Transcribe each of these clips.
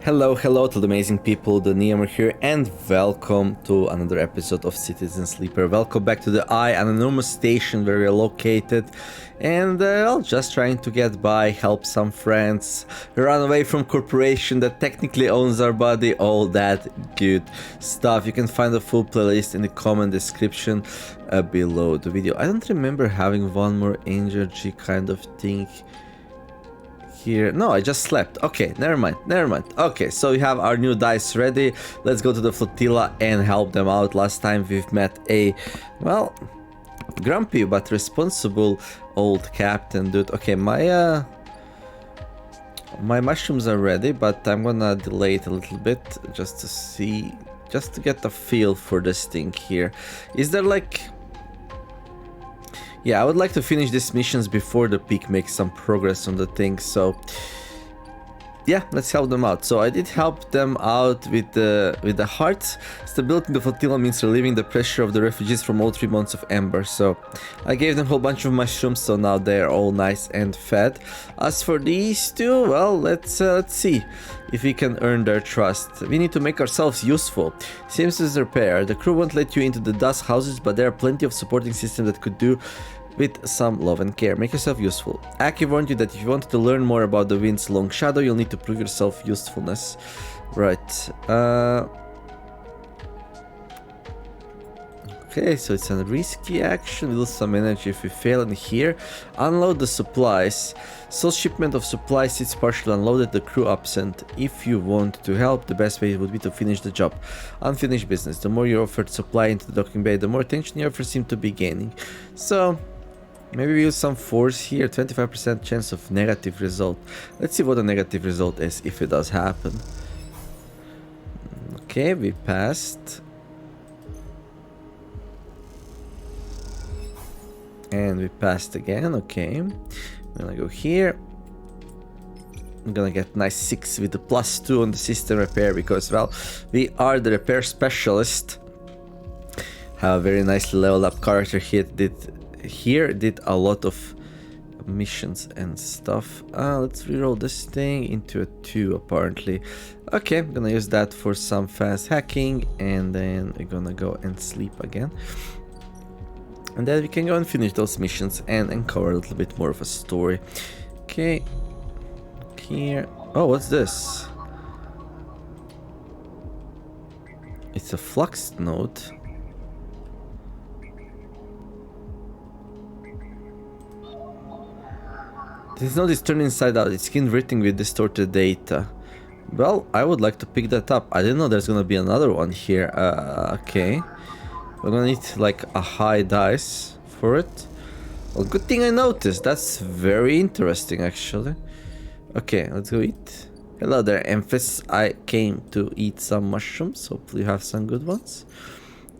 Hello to the amazing people, TheNeomare here, and welcome to another episode of Citizen Sleeper. Welcome back to the Eye, an enormous station where we're located, and well, just trying to get by, help some friends, run away from corporation that technically owns our body, all that good stuff. You can find the full playlist in the comment description below the video. I don't remember having one more energy kind of thing here. No, I just slept. Okay, never mind. Okay, so we have our new dice ready. Let's go to the flotilla and help them out. Last time we've met a, well, grumpy but responsible old captain dude. Okay, my mushrooms are ready, but I'm gonna delay it a little bit just to see, just to get a feel for this thing here. Is there like... Yeah, I would like to finish these missions before the peak makes some progress on the thing, so yeah, let's help them out. So I did help them out with the hearts. Stability in the flotilla means relieving the pressure of the refugees from all 3 months of amber. So I gave them a whole bunch of mushrooms, so now they're all nice and fed. As for these two, well, let's see if we can earn their trust. We need to make ourselves useful. Seamstress repair. The crew won't let you into the dust houses, but there are plenty of supporting systems that could do with some love and care. Make yourself useful. Aki warned you that if you wanted to learn more about the wind's long shadow, you'll need to prove yourself usefulness. Right. Okay, so it's a risky action. Lose some energy if we fail. And here, unload the supplies. So shipment of supplies sits partially unloaded, the crew absent. If you want to help, the best way would be to finish the job. Unfinished business. The more you offered supply into the docking bay, the more attention your offers seem to be gaining. So maybe we use some force here. 25% chance of negative result. Let's see what the negative result is if it does happen. Okay, we passed. And we passed again. Okay, I'm gonna go here. I'm gonna get nice 6 with the +2 on the system repair because, well, we are the repair specialist. Have a very nicely leveled up character here. Did a lot of missions and stuff. Let's reroll this thing into a 2 apparently. Okay, I'm gonna use that for some fast hacking, and then we're gonna go and sleep again. And then we can go and finish those missions and uncover a little bit more of a story. Okay. Here. Oh, what's this? It's a flux node. This node is turned inside out. It's converting with distorted data. Well, I would like to pick that up. I didn't know there's gonna be another one here. Okay. We're gonna need like a high dice for it. Well, good thing I noticed. That's very interesting actually. Okay, let's go eat. Hello there, Emphas. I came to eat some mushrooms. Hopefully you have some good ones.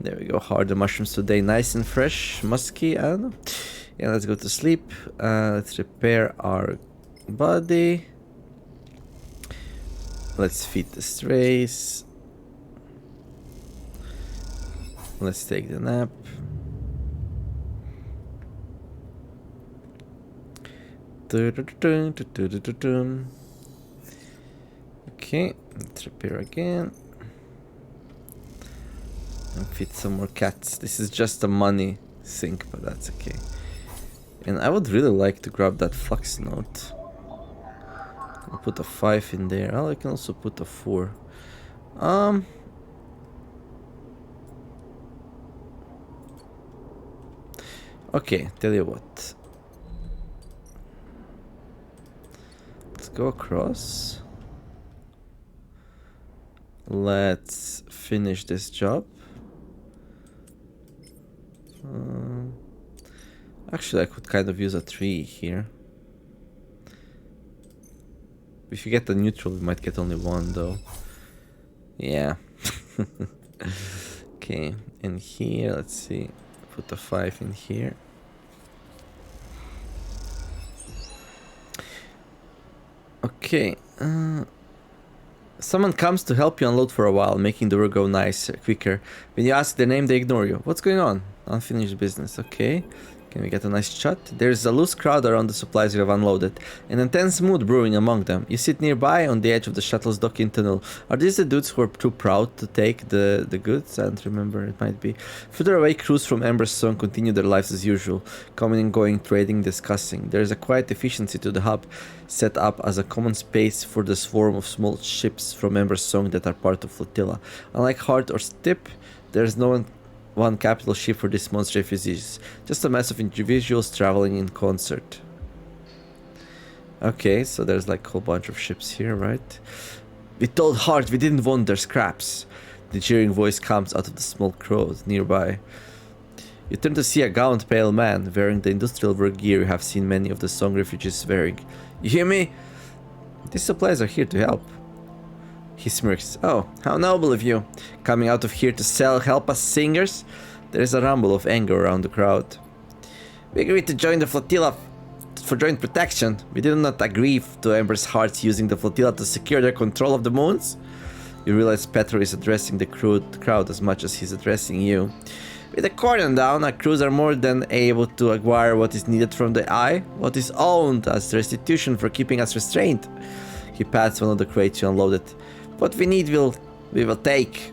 There we go. How are the mushrooms today? Nice and fresh, musky, I don't know. Yeah, let's go to sleep. Let's repair our body. Let's feed the strays. Let's take the nap. Okay, let's repair again. And feed some more cats. This is just a money sink, but that's okay. And I would really like to grab that flux node. I'll put a 5 in there. Oh, I can also put a 4. Okay, tell you what. Let's go across. Let's finish this job. Actually, I could kind of use a 3 here. If you get the neutral, we might get only 1 though. Yeah. Okay, and here, let's see. Put a 5 in here. Okay. Someone comes to help you unload for a while, making the work go nicer, quicker. When you ask their name, they ignore you. What's going on? Unfinished business. Okay. Can we get a nice shot? There's a loose crowd around the supplies you have unloaded. An intense mood brewing among them. You sit nearby on the edge of the shuttle's docking tunnel. Are these the dudes who are too proud to take the goods? I don't remember, it might be. Further away, crews from Ember's Song continue their lives as usual. Coming and going, trading, discussing. There is a quiet efficiency to the hub, set up as a common space for the swarm of small ships from Ember's Song that are part of Flotilla. Unlike Heart or Stip, there is no one capital ship for these monster refugees. Just a mass of individuals traveling in concert. Okay, so there's like a whole bunch of ships here, right? We told Heart we didn't want their scraps. The jeering voice comes out of the small crowd nearby. You turn to see a gaunt pale man wearing the industrial work gear you have seen many of the Song refugees wearing. You hear me? These supplies are here to help. He smirks. Oh, how noble of you. Coming out of here to help us singers? There is a rumble of anger around the crowd. We agreed to join the flotilla for joint protection. We did not agree to Ember's Hearts using the flotilla to secure their control of the moons. You realize Petr is addressing the crowd as much as he's addressing you. With the cordon down, our crews are more than able to acquire what is needed from the Eye, what is owned as restitution for keeping us restrained. He pats one of the crates you unloaded. What we need we will take.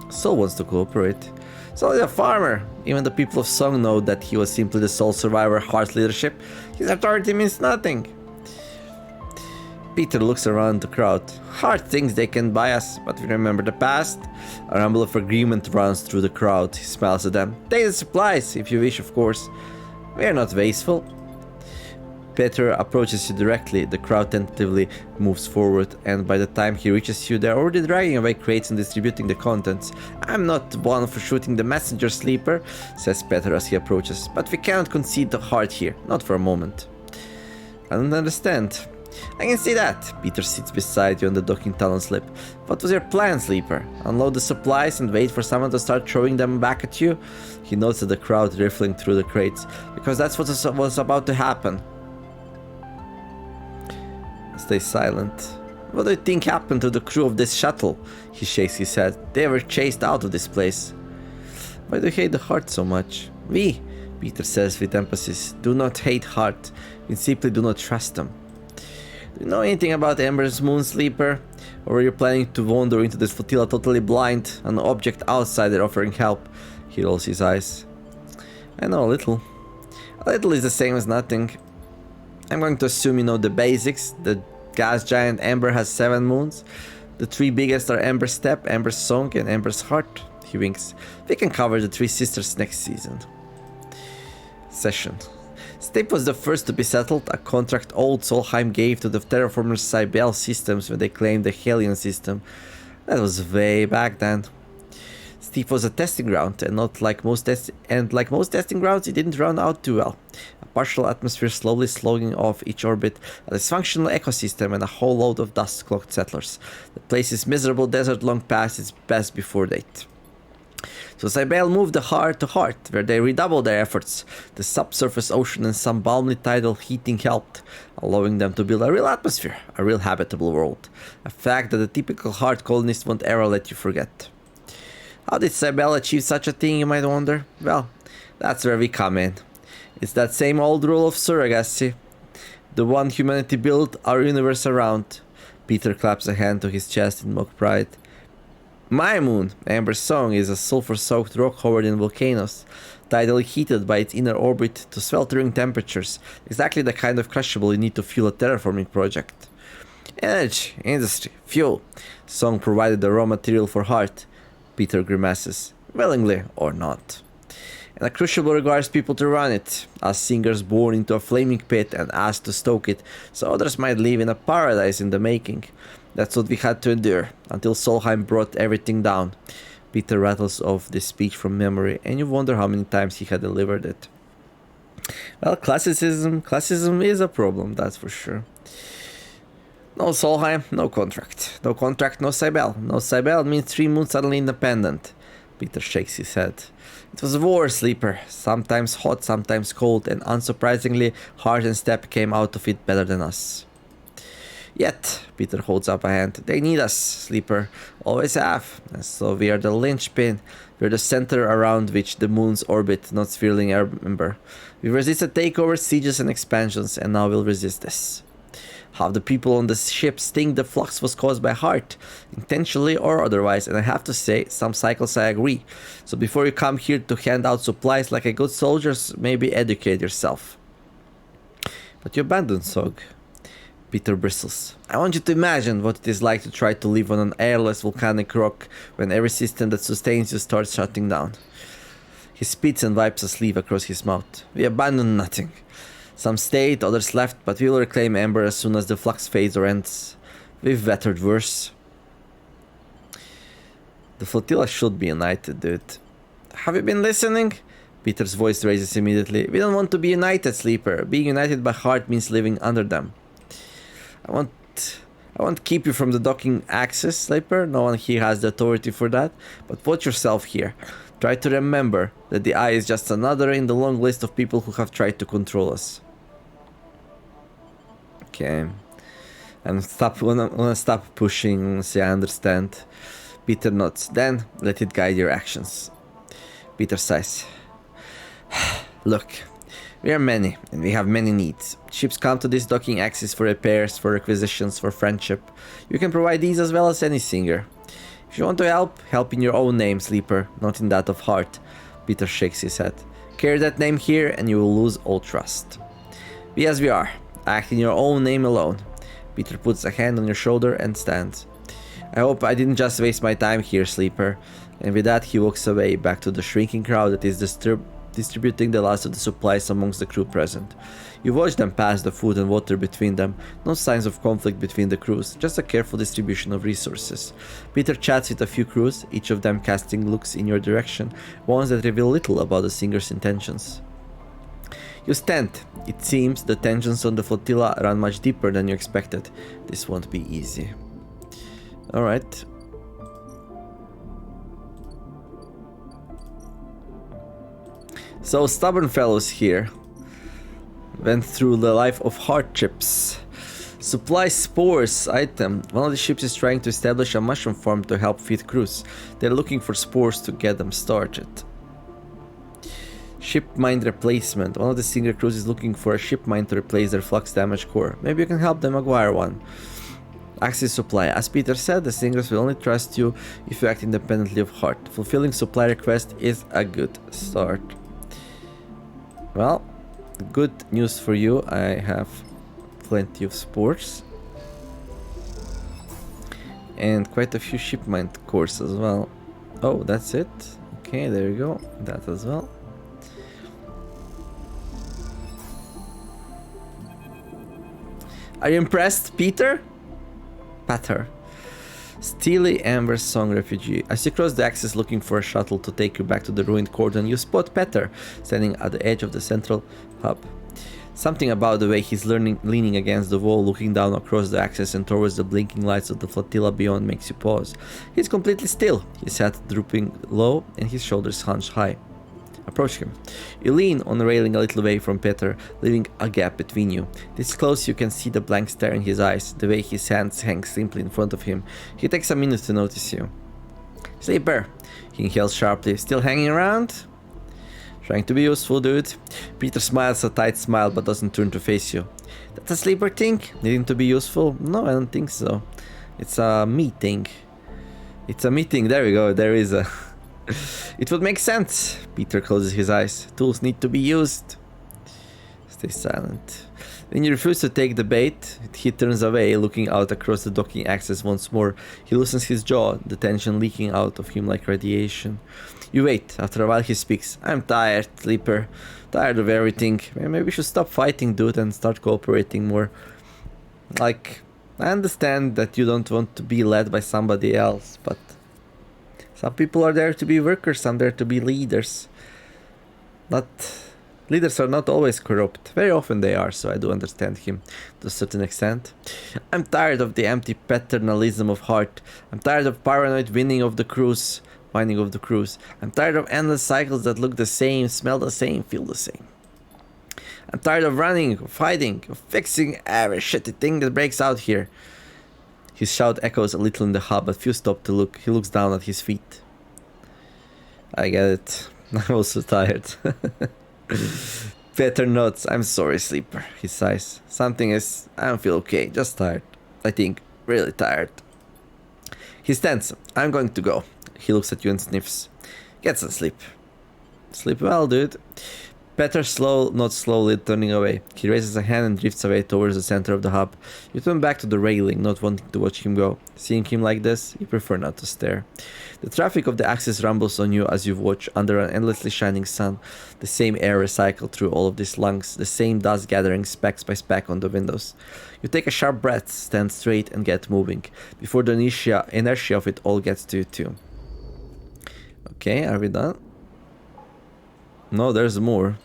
Sol wants to cooperate. Sol is a farmer. Even the people of Song know that he was simply the sole survivor of Heart's leadership. His authority means nothing. Peter looks around the crowd. Heart thinks they can buy us, but we remember the past. A rumble of agreement runs through the crowd. He smiles at them. Take the supplies, if you wish, of course. We are not wasteful. Petr approaches you directly. The crowd tentatively moves forward, and by the time he reaches you, they're already dragging away crates and distributing the contents. I'm not one for shooting the messenger, Sleeper, says Petr as he approaches, but we cannot concede the Heart here, not for a moment. I don't understand. I can see that. Peter sits beside you on the docking tunnel slip. What was your plan, Sleeper? Unload the supplies and wait for someone to start throwing them back at you? He notes at the crowd riffling through the crates, because that's what was about to happen. Stay silent. What do you think happened to the crew of this shuttle? He shakes his head. They were chased out of this place. Why do you hate the Heart so much? We, Peter says with emphasis, do not hate Heart. We simply do not trust them. Do you know anything about Ember's Moon, Sleeper? Or are you planning to wander into this flotilla totally blind, an object outsider offering help? He rolls his eyes. I know a little. A little is the same as nothing. I'm going to assume you know the basics. The gas giant Ember has 7 moons. The 3 biggest are Ember's Step, Ember's Song, and Ember's Heart. He winks. We can cover the 3 sisters next season. Session. Step was the first to be settled, a contract old Solheim gave to the terraformers Cybele systems when they claimed the Hellion system. That was way back then. Steep was a testing ground, and like most testing grounds, it didn't run out too well. A partial atmosphere slowly slogging off each orbit, a dysfunctional ecosystem, and a whole load of dust-clogged settlers. The place's miserable desert long past its best before date. So Cybele moved the Heart to Heart, where they redoubled their efforts. The subsurface ocean and some balmy tidal heating helped, allowing them to build a real atmosphere, a real habitable world. A fact that the typical Heart colonist won't ever let you forget. How did Cybele achieve such a thing, you might wonder? Well, that's where we come in. It's that same old rule of surrogacy. The one humanity built our universe around. Peter claps a hand to his chest in mock pride. My moon, Ember's Song, is a sulfur-soaked rock covered in volcanoes, tidally heated by its inner orbit to sweltering temperatures, exactly the kind of crushable you need to fuel a terraforming project. Energy, industry, fuel. Song provided the raw material for Heart. Peter grimaces, willingly or not. And a crucible requires people to run it, us singers born into a flaming pit and asked to stoke it, so others might live in a paradise in the making. That's what we had to endure, until Solheim brought everything down. Peter rattles off this speech from memory, and you wonder how many times he had delivered it. Well, classicism is a problem, that's for sure. No Solheim, no contract. No contract, no Cybele. No Cybele means 3 moons suddenly independent. Peter shakes his head. It was a war, Sleeper. Sometimes hot, sometimes cold, and unsurprisingly, Heart and Step came out of it better than us. Yet, Peter holds up a hand. They need us, Sleeper. Always have. And so we are the linchpin. We're the center around which the moons orbit, not swirling ember. We resisted takeovers, sieges, and expansions, and now we'll resist this. Half the people on the ships think the flux was caused by Heart, intentionally or otherwise, and I have to say, some cycles I agree. So before you come here to hand out supplies like a good soldier, maybe educate yourself. But you abandoned Sog. Peter bristles. I want you to imagine what it is like to try to live on an airless volcanic rock when every system that sustains you starts shutting down. He spits and wipes a sleeve across his mouth. We abandoned nothing. Some stayed, others left, but we will reclaim Ember as soon as the flux fades or ends. We've weathered worse. The flotilla should be united, dude. Have you been listening? Peter's voice raises immediately. We don't want to be united, Sleeper. Being united by Heart means living under them. I won't keep you from the docking access, Sleeper. No one here has the authority for that. But watch yourself here. Try to remember that the Eye is just another in the long list of people who have tried to control us. Okay. And wanna stop pushing, say I understand. Peter nods. Then let it guide your actions. Peter sighs. Look, we are many, and we have many needs. Ships come to this docking axis for repairs, for requisitions, for friendship. You can provide these as well as any singer. If you want to help, help in your own name, Sleeper, not in that of Heart. Peter shakes his head. Carry that name here, and you will lose all trust. Be as we are. Act in your own name alone. Peter puts a hand on your shoulder and stands. I hope I didn't just waste my time here, Sleeper. And with that, he walks away, back to the shrinking crowd that is distributing the last of the supplies amongst the crew present. You watch them pass the food and water between them. No signs of conflict between the crews, just a careful distribution of resources. Peter chats with a few crews, each of them casting looks in your direction, ones that reveal little about the singer's intentions. You stand. It seems the tensions on the flotilla run much deeper than you expected. This won't be easy. Alright. So stubborn fellows here went through the life of hardships. Supply spores item. One of the ships is trying to establish a mushroom farm to help feed crews. They're looking for spores to get them started. Ship mine replacement. One of the singer crews is looking for a ship mine to replace their flux damaged core. Maybe you can help them acquire one. Access supply. As Peter said, the singers will only trust you if you act independently of Heart. Fulfilling supply request is a good start. Well, good news for you. I have plenty of spores. And quite a few ship mine cores as well. Oh, that's it. Okay, there you go. That as well. Are you impressed, Peter? Petr. Steely Amber Song Refugee. As you cross the axis looking for a shuttle to take you back to the ruined cordon, you spot Petr standing at the edge of the central hub. Something about the way he's leaning against the wall, looking down across the axis and towards the blinking lights of the flotilla beyond makes you pause. He's completely still, his head drooping low and his shoulders hunched high. Approach him. You lean on the railing a little away from Petr, leaving a gap between you. This close you can see the blank stare in his eyes, the way his hands hang simply in front of him. He takes a minute to notice you. Sleeper, he inhales sharply. Still hanging around? Trying to be useful, dude. Peter smiles a tight smile but doesn't turn to face you. That's a Sleeper thing? Needing to be useful? No, I don't think so. It's a meeting. It's a meeting, there we go, there is a... It would make sense. Peter closes his eyes. Tools need to be used. Stay silent. When you refuse to take the bait, he turns away, looking out across the docking axis once more. He loosens his jaw, the tension leaking out of him like radiation. You wait. After a while he speaks. I'm tired, Sleeper. Tired of everything. Maybe we should stop fighting, dude, and start cooperating more. Like, I understand that you don't want to be led by somebody else, but... some people are there to be workers, some there to be leaders. Leaders are not always corrupt. Very often they are, so I do understand him to a certain extent. I'm tired of the empty paternalism of Heart. I'm tired of paranoid winning of the crews. I'm tired of endless cycles that look the same, smell the same, feel the same. I'm tired of running, of fighting, of fixing every shitty thing that breaks out here. His shout echoes a little in the hub, but few stop to look. He looks down at his feet. I get it. I'm also tired. Petr nods. I'm sorry, sleeper. He sighs. Something is... I don't feel okay. Just tired. I think. Really tired. He stands. I'm going to go. He looks at you and sniffs. Get some sleep. Sleep well, dude. Petr nods slowly, turning away. He raises a hand and drifts away towards the center of the hub. You turn back to the railing, not wanting to watch him go. Seeing him like this, you prefer not to stare. The traffic of the axis rumbles on you as you watch under an endlessly shining sun. The same air recycled through all of these lungs, the same dust gathering speck by speck on the windows. You take a sharp breath, stand straight and get moving, before the inertia of it all gets to you too. Okay, are we done? No, there's more.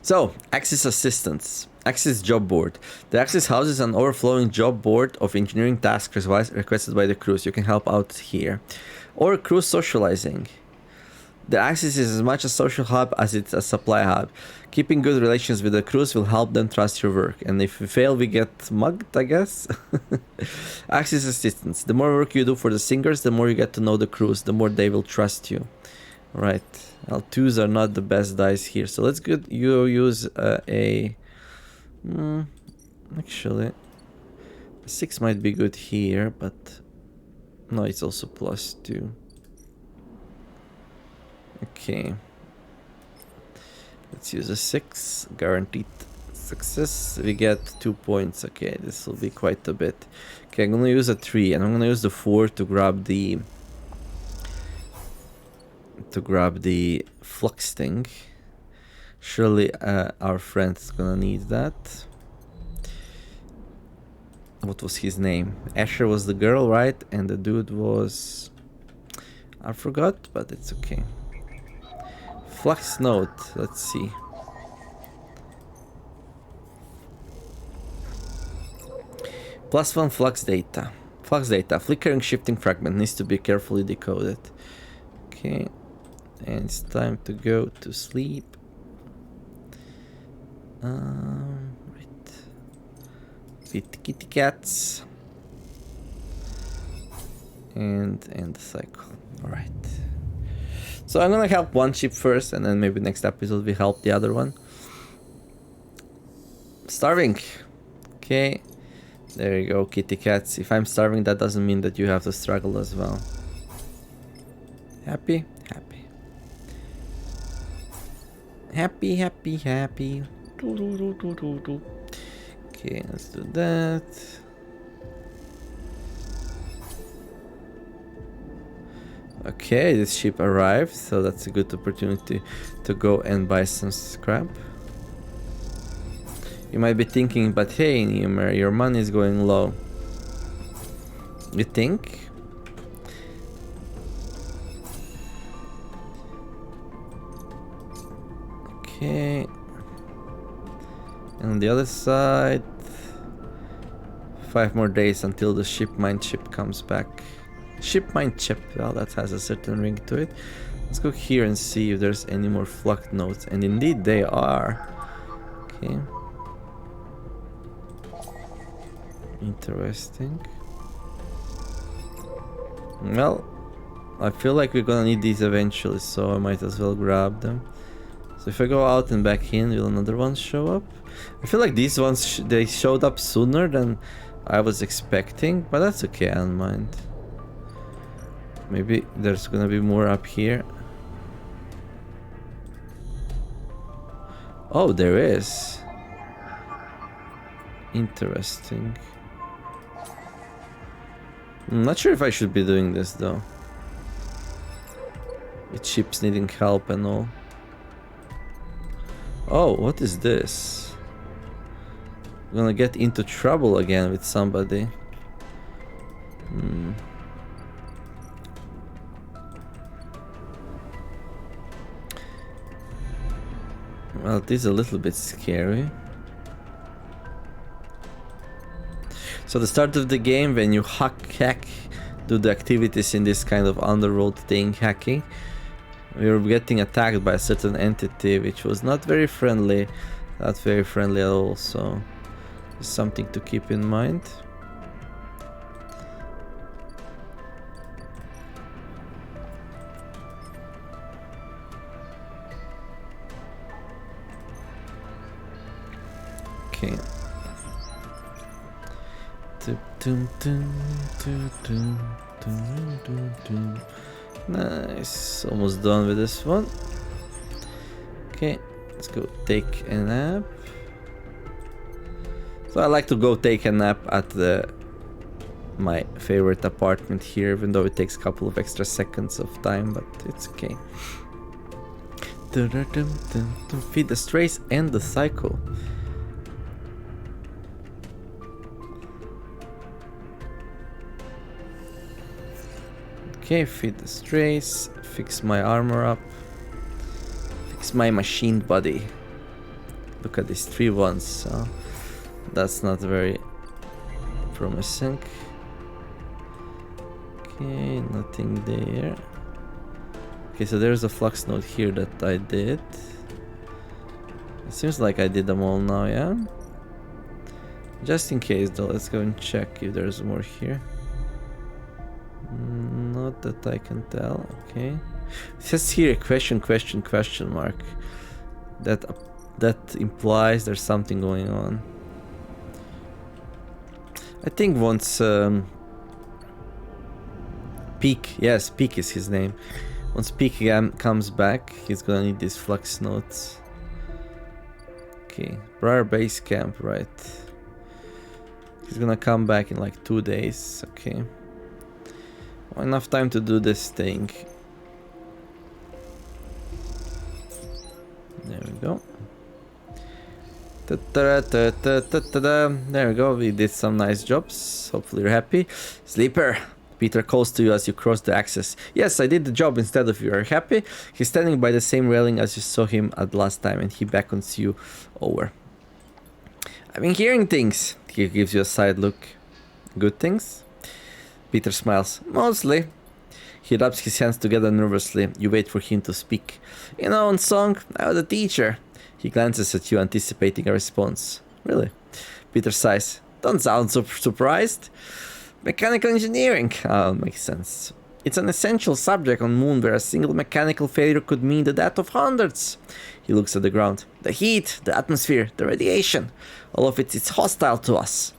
So, Axis Assistance. Axis Job Board. The Axis houses an overflowing job board of engineering tasks requested by the crews. You can help out here. Or crew socializing. The Axis is as much a social hub as it's a supply hub. Keeping good relations with the crews will help them trust your work. And if we fail, we get mugged, I guess? Axis Assistance. The more work you do for the singers, the more you get to know the crews, the more they will trust you. Right. Well, 2s are not the best dice here. So let's use actually, a 6 might be good here, but no, it's also +2. Okay. Let's use a 6. Guaranteed success. We get 2 points. Okay, this will be quite a bit. Okay, I'm gonna use a 3 and I'm gonna use the 4 to grab the flux thing. Surely our friend's gonna need that. What was his name? Asher was the girl, right? And the dude was... I forgot, but it's okay. Flux node, let's see. +1 flux data. Flux data. Flickering shifting fragment needs to be carefully decoded. Okay. And it's time to go to sleep. Right. With kitty cats. And end the cycle. Alright. So I'm gonna help one ship first, and then maybe next episode we help the other one. Starving. Okay. There you go, kitty cats. If I'm starving, that doesn't mean that you have to struggle as well. Happy? Happy. Happy, happy, happy. Okay, let's do that. Okay, this ship arrived, so that's a good opportunity to go and buy some scrap. You might be thinking, but hey, TheNeomare, your money is going low. You think? Okay. And on the other side, 5 more days until the ship comes back. Ship mine chip, well, that has a certain ring to it. Let's go here and see if there's any more flux nodes, and indeed they are. Okay. Interesting. Well, I feel like we're gonna need these eventually, so I might as well grab them. So if I go out and back in, will another one show up? I feel like these ones, they showed up sooner than I was expecting, but that's okay, I don't mind. Maybe there's gonna be more up here. Oh, there is. Interesting. I'm not sure if I should be doing this though. With ships needing help and all. Oh, what is this? I'm gonna get into trouble again with somebody. Well, it is a little bit scary. So the start of the game, when you hack do the activities in this kind of underworld thing, hacking. We were getting attacked by a certain entity which was not very friendly. Not very friendly at all, so it's something to keep in mind. Okay. Nice, almost done with this one. Okay, let's go take a nap. So I like to go take a nap at my favorite apartment here, even though it takes a couple of extra seconds of time, but it's okay. Feed the strays and the cycle. Okay, feed the strays, fix my armor up, fix my machine body. Look at these 3 ones, so that's not very promising. Okay, nothing there. Okay, so there's a flux node here that I did. It seems like I did them all now, yeah? Just in case though, let's go and check if there's more here. Not that I can tell. Okay. It says here question mark. That implies there's something going on. I think once Peak, yes, Peak is his name. Once Peak again comes back, he's gonna need these flux nodes. Okay, Briar Base Camp, right? He's gonna come back in like 2 days. Okay. Enough time to do this thing. There we go. There we go. We did some nice jobs. Hopefully you're happy. Sleeper. Peter calls to you as you cross the access. Yes, I did the job instead of you. Are you happy? He's standing by the same railing as you saw him at last time, and he beckons you over. I've been hearing things. He gives you a side look. Good things? Peter smiles. Mostly. He rubs his hands together nervously. You wait for him to speak. You know, in song, I was a teacher. He glances at you, anticipating a response. Really? Peter sighs. Don't sound so surprised. Mechanical engineering. Oh, makes sense. It's an essential subject on Moon where a single mechanical failure could mean the death of hundreds. He looks at the ground. The heat, the atmosphere, the radiation. All of it is hostile to us.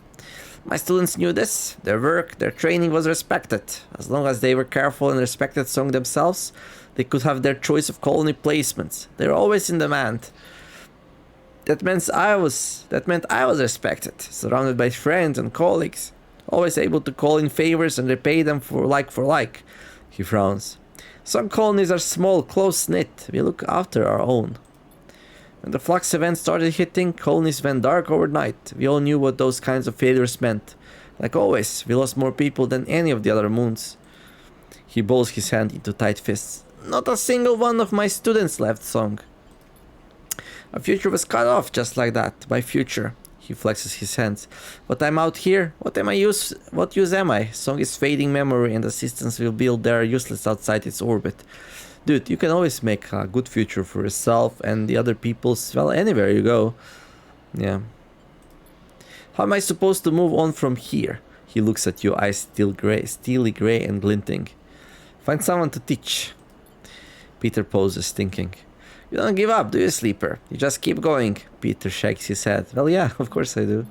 My students knew this. Their work, their training was respected. As long as they were careful and respected Song themselves, they could have their choice of colony placements. They were always in demand. That meant I was respected, surrounded by friends and colleagues, always able to call in favors and repay them for like. He frowns. Some colonies are small, close-knit. We look after our own. When the flux event started hitting, colonies went dark overnight. We all knew what those kinds of failures meant. Like always, we lost more people than any of the other moons. He balls his hand into tight fists. Not a single one of my students left Song. Our future was cut off just like that. My future. He flexes his hands. But I'm out here. What use am I? Song is fading memory and the systems we build there are useless outside its orbit. Dude, you can always make a good future for yourself and the other people's, well, anywhere you go. Yeah. How am I supposed to move on from here? He looks at you, eyes steely gray and glinting. Find someone to teach. Peter pauses, thinking. You don't give up, do you, Sleeper? You just keep going. Peter shakes his head. Well, yeah, of course I do.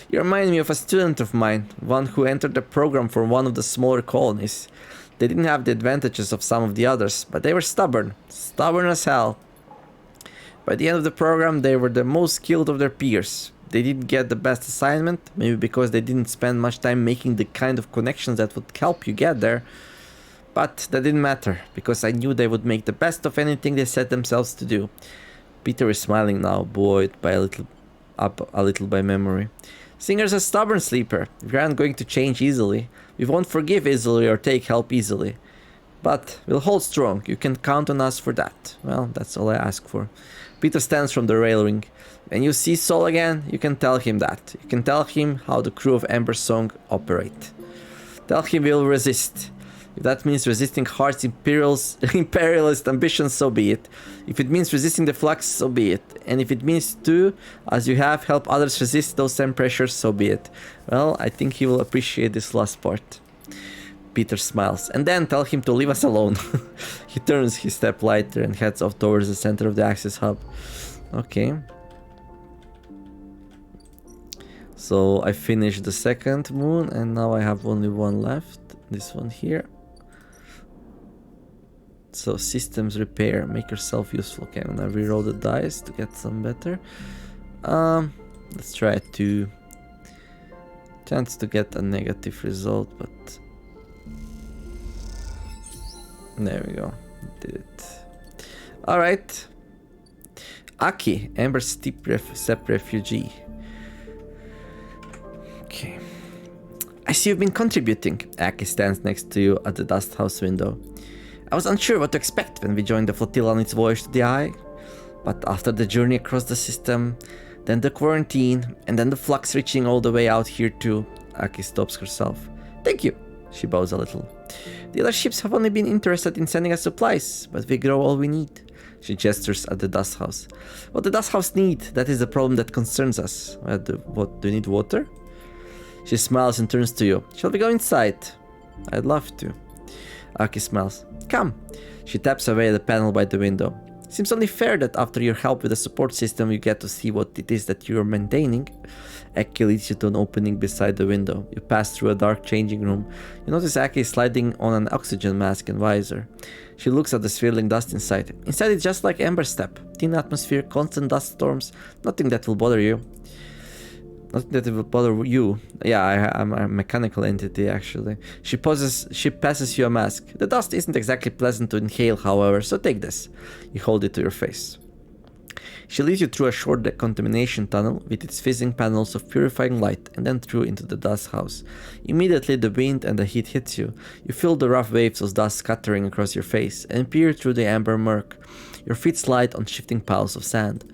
You remind me of a student of mine, one who entered the program for one of the smaller colonies. They didn't have the advantages of some of the others, but they were stubborn. Stubborn as hell. By the end of the program, they were the most skilled of their peers. They didn't get the best assignment, maybe because they didn't spend much time making the kind of connections that would help you get there. But that didn't matter, because I knew they would make the best of anything they set themselves to do. Peter is smiling now, buoyed by a little by memory. Singers are stubborn, Sleeper. We aren't going to change easily. We won't forgive easily or take help easily. But we'll hold strong. You can count on us for that. Well, that's all I ask for. Peter stands from the railing. When you see Sol again, you can tell him that. You can tell him how the crew of Ember Song operate. Tell him we'll resist. If that means resisting Heart's imperialist ambitions, so be it. If it means resisting the flux, so be it. And if it means to, as you have, help others resist those same pressures, so be it. Well, I think he will appreciate this last part. Peter smiles. And then tell him to leave us alone. He turns his step lighter and heads off towards the center of the access hub. Okay. So I finished the second moon and now I have only one left. This one here. So systems repair, make yourself useful. Okay, I'm gonna reroll the dice to get some better. Let's try to chance to get a negative result, but there we go. Did it. All right. Aki, Amber Steep Step Refugee. Okay. I see you've been contributing. Aki stands next to you at the dust house window. I was unsure what to expect when we joined the flotilla on its voyage to the Eye, but after the journey across the system, then the quarantine, and then the flux reaching all the way out here too, Aki stops herself. Thank you, she bows a little. The other ships have only been interested in sending us supplies, but we grow all we need. She gestures at the dust house. What the dust house need, that is the problem that concerns us. What, do you need water? She smiles and turns to you. Shall we go inside? I'd love to. Aki smiles. Come. She taps away the panel by the window. Seems only fair that after your help with the support system you get to see what it is that you're maintaining. Aki leads you to an opening beside the window. You pass through a dark changing room. You notice Aki sliding on an oxygen mask and visor. She looks at the swirling dust inside. Inside it's just like Amber Step. Thin atmosphere, constant dust storms, nothing that will bother you. Nothing that will bother you. Yeah, I'm a mechanical entity, actually. She passes you a mask. The dust isn't exactly pleasant to inhale, however, so take this. You hold it to your face. She leads you through a short decontamination tunnel with its fizzing panels of purifying light and then through into the dust house. Immediately the wind and the heat hits you. You feel the rough waves of dust scattering across your face and peer through the amber murk. Your feet slide on shifting piles of sand.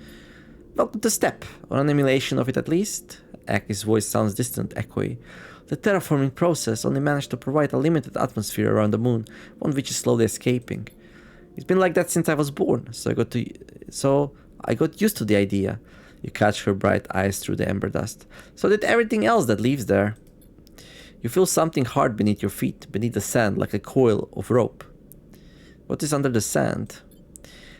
Welcome to Step, or an emulation of it at least. Aki's voice sounds distant, echoey. The terraforming process only managed to provide a limited atmosphere around the moon, one which is slowly escaping. It's been like that since I was born, so I got used to the idea. You catch her bright eyes through the amber dust. So did everything else that lives there. You feel something hard beneath your feet, beneath the sand, like a coil of rope. What is under the sand?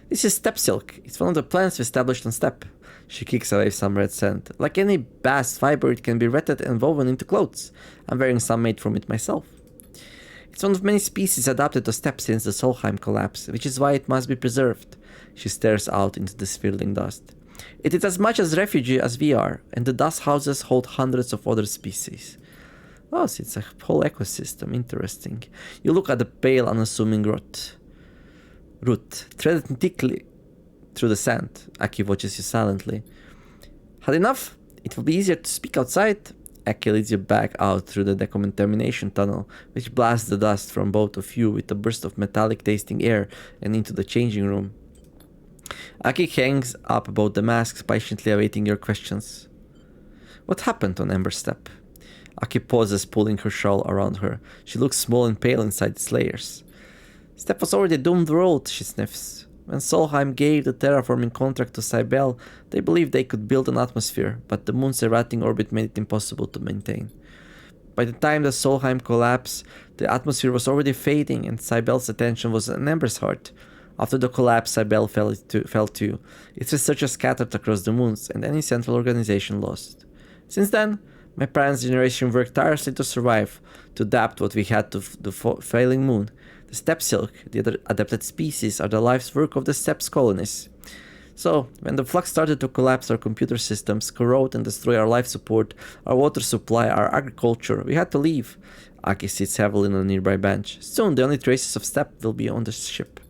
This is Step Silk. It's one of the plants we established on Step. She kicks away some red sand. Like any bast fiber, it can be retted and woven into clothes. I'm wearing some made from it myself. It's one of many species adapted to Step since the Solheim collapse, which is why it must be preserved. She stares out into the swirling dust. It is as much as refugee as we are, and the dust houses hold hundreds of other species. Oh, so it's a whole ecosystem. Interesting. You look at the pale, unassuming root, threaded thickly through the sand. Aki watches you silently. Had enough? It will be easier to speak outside. Aki leads you back out through the decontamination tunnel, which blasts the dust from both of you with a burst of metallic tasting air and into the changing room. Aki hangs up about the masks, patiently awaiting your questions. What happened on Amber Step? Aki pauses, pulling her shawl around her. She looks small and pale inside its layers. Step was already doomed world, she sniffs. When Solheim gave the terraforming contract to Cybele, they believed they could build an atmosphere, but the moon's erratic orbit made it impossible to maintain. By the time the Solheim collapsed, the atmosphere was already fading and Cybele's attention was on Ember's heart. After the collapse, Cybele fell too. Its researchers scattered across the moons and any central organization lost. Since then, my parents' generation worked tirelessly to survive, to adapt what we had to the failing moon. The Step Silk, the other adapted species, are the life's work of the Steppes colonies. So, when the flux started to collapse our computer systems, corrode and destroy our life support, our water supply, our agriculture, we had to leave. Aki sits heavily on a nearby bench. Soon, the only traces of Step will be on the ship.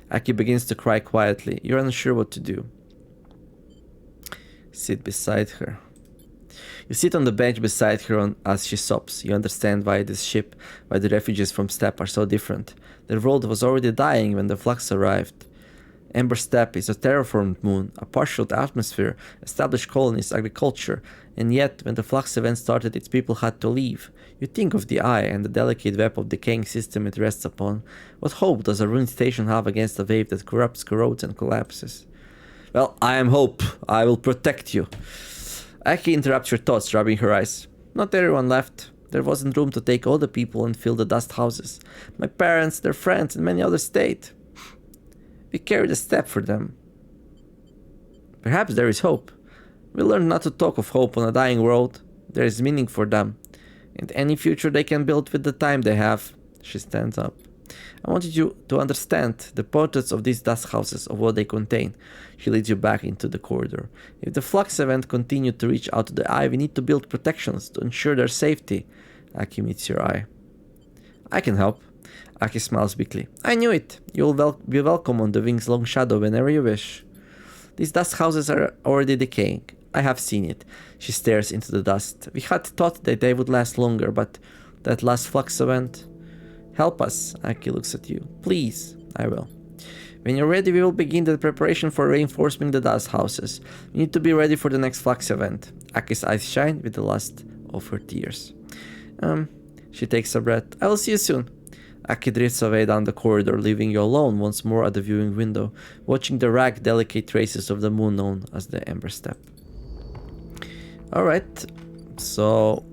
Aki begins to cry quietly. You're unsure what to do. Sit beside her. You sit on the bench beside her as she sobs. You understand why this ship, why the refugees from Step are so different. Their world was already dying when the flux arrived. Ember Steppe is a terraformed moon, a partial atmosphere, established colonies, agriculture, and yet when the flux event started its people had to leave. You think of the eye and the delicate web of decaying system it rests upon. What hope does a ruined station have against a wave that corrupts, corrodes, and collapses? Well, I am Hope. I will protect you. Aki interrupts your thoughts, rubbing her eyes. Not everyone left. There wasn't room to take all the people and fill the dust houses. My parents, their friends, and many others stayed. We carried a step for them. Perhaps there is hope. We learned not to talk of hope on a dying world. There is meaning for them. And any future they can build with the time they have. She stands up. I wanted you to understand the portraits of these dust houses, of what they contain. She leads you back into the corridor. If the flux event continued to reach out to the eye, we need to build protections to ensure their safety. Aki meets your eye. I can help. Aki smiles weakly. I knew it. You will be welcome on the Wing's long shadow whenever you wish. These dust houses are already decaying. I have seen it. She stares into the dust. We had thought that they would last longer, but that last flux event... Help us, Aki looks at you. Please, I will. When you're ready, we will begin the preparation for reinforcing the dust houses. We need to be ready for the next flux event. Aki's eyes shine with the last of her tears. She takes a breath. I will see you soon. Aki drifts away down the corridor, leaving you alone once more at the viewing window, watching the ragged, delicate traces of the moon known as the Ember Steppe. Alright, so...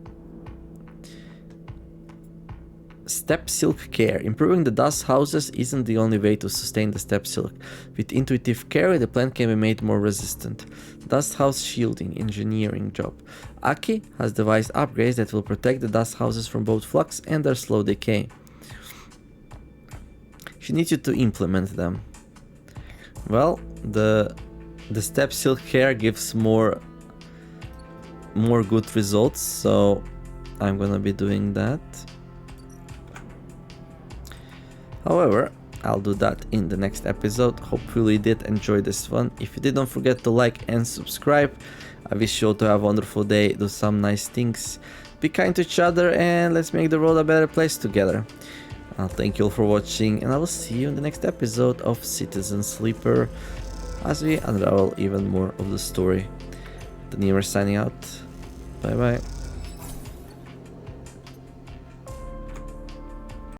Steppe Silk Care. Improving the dust houses isn't the only way to sustain the steppe silk. With intuitive care, the plant can be made more resistant. Dust house shielding, engineering job. Aki has devised upgrades that will protect the dust houses from both flux and their slow decay. She needs you to implement them. Well, the Steppe Silk Care gives more good results, so I'm gonna be doing that. However, I'll do that in the next episode. Hopefully you did enjoy this one. If you did, don't forget to like and subscribe. I wish you all to have a wonderful day, do some nice things, be kind to each other, and let's make the world a better place together. I'll thank you all for watching, and I will see you in the next episode of Citizen Sleeper as we unravel even more of the story. TheNeomare signing out. Bye bye.